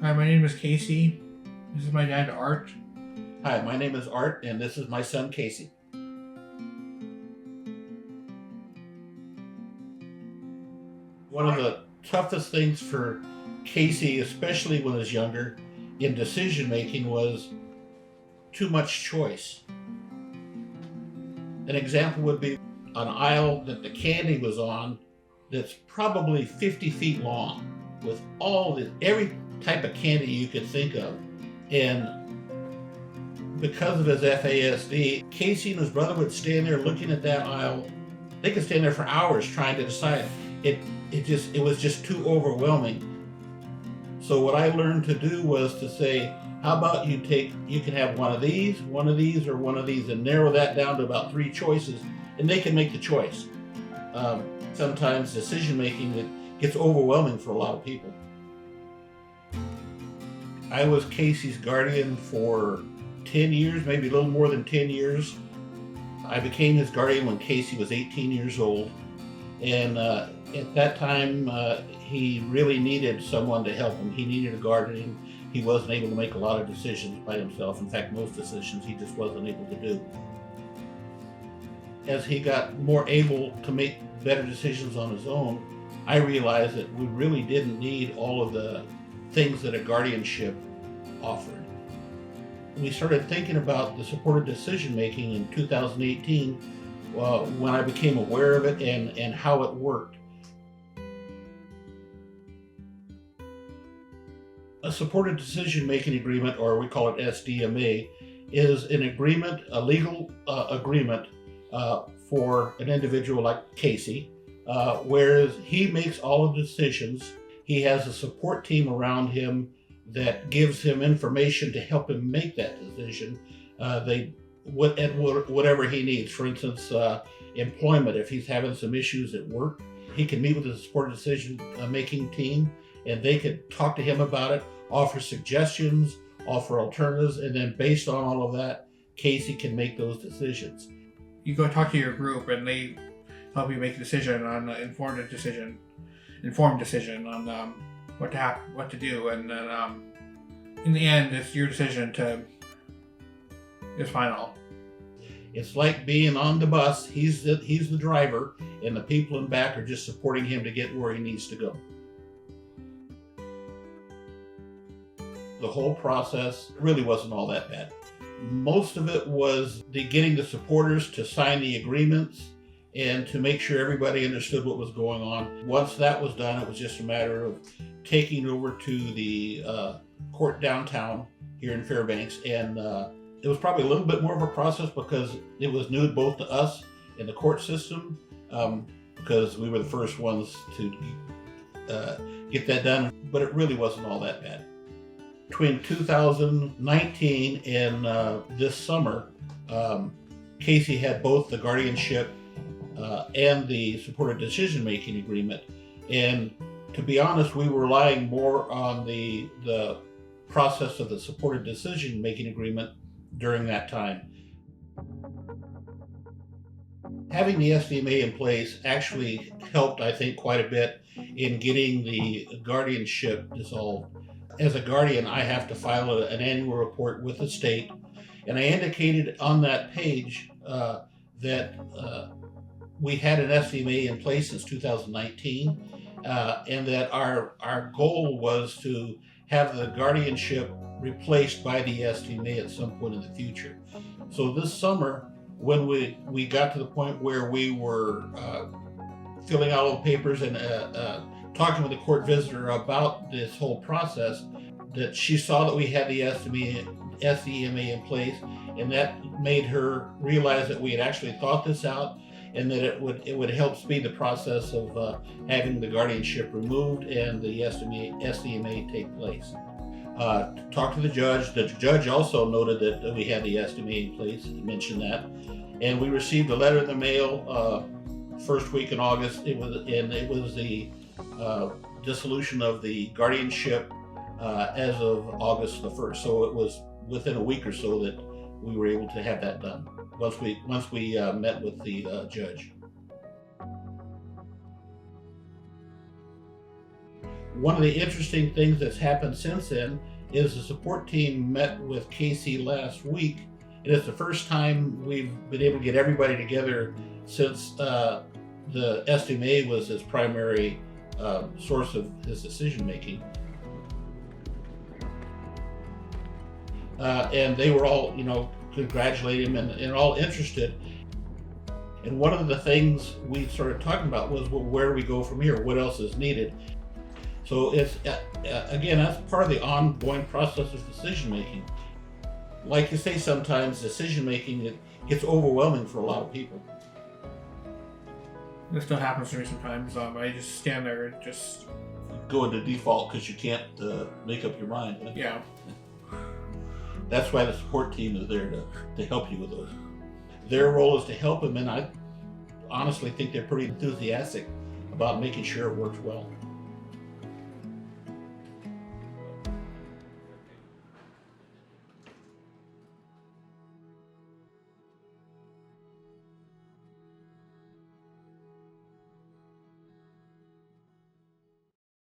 Hi, my name is Casey. This is my dad, Art. Hi, my name is Art, and this is my son, Casey. One of the toughest things for Casey, especially when he was younger, in decision making was too much choice. An example would be an aisle that the candy was on that's probably 50 feet long with every type of candy you could think of. And because of his FASD, Casey and his brother would stand there looking at that aisle. They could stand there for hours trying to decide. It was just too overwhelming. So what I learned to do was to say, how about you can have one of these, or one of these, and narrow that down to about 3 choices, and they can make the choice. Sometimes decision making, it gets overwhelming for a lot of people. I was Casey's guardian for 10 years, maybe a little more than 10 years. I became his guardian when Casey was 18 years old. And at that time, he really needed someone to help him. He needed a guardian. He wasn't able to make a lot of decisions by himself. In fact, most decisions he just wasn't able to do. As he got more able to make better decisions on his own, I realized that we really didn't need all of the things that a guardianship offered. We started thinking about the supported decision making in 2018 when I became aware of it and how it worked. A supported decision making agreement, or we call it SDMA, is an agreement, a legal agreement for an individual like Casey, whereas he makes all of the decisions. He has a support team around him that gives him information to help him make that decision. Whatever he needs. For instance, employment, if he's having some issues at work, he can meet with the supported decision making team, and they could talk to him about it, offer suggestions, offer alternatives, and then based on all of that, Casey can make those decisions. You go talk to your group, and they help you make a decision on informed decision on what to do, and then in the end, it's your decision is final. It's like being on the bus. He's the driver, and the people in back are just supporting him to get where he needs to go. The whole process really wasn't all that bad. Most of it was getting the supporters to sign the agreements and to make sure everybody understood what was going on. Once that was done, it was just a matter of taking over to the court downtown here in Fairbanks, and it was probably a little bit more of a process because it was new both to us and the court system, because we were the first ones to get that done, but it really wasn't all that bad. Between 2019 and this summer, Casey had both the guardianship and the supported decision-making agreement. And to be honest, we were relying more on the process of the supported decision-making agreement during that time. Having the SDMA in place actually helped, I think, quite a bit in getting the guardianship dissolved. As a guardian, I have to file an annual report with the state, and I indicated on that page that we had an SDMA in place since 2019, and that our goal was to have the guardianship replaced by the SDMA at some point in the future. So this summer, when we got to the point where we were filling out all the papers and talking with the court visitor about this whole process, that she saw that we had the SDMA in place, and that made her realize that we had actually thought this out, and that it would help speed the process of having the guardianship removed and the SDMA take place. Talked to the judge. The judge also noted that we had the SDMA in place, mentioned that, and we received a letter in the mail first week in August. It was the dissolution of the guardianship as of August the 1st. So it was within a week or so that we were able to have that done once we met with the judge. One of the interesting things that's happened since then is the support team met with Casey last week, and it's the first time we've been able to get everybody together since the SDMA was his primary source of his decision making. And they were all, congratulating him and all interested. And one of the things we started talking about was, well, where do we go from here? What else is needed? So it's, again, that's part of the ongoing process of decision making. Like you say, sometimes decision making, it gets overwhelming for a lot of people. This still happens to me sometimes. I just stand there and just go into default because you can't make up your mind. Huh? Yeah. That's why the support team is there to help you with those. Their role is to help them, and I honestly think they're pretty enthusiastic about making sure it works well.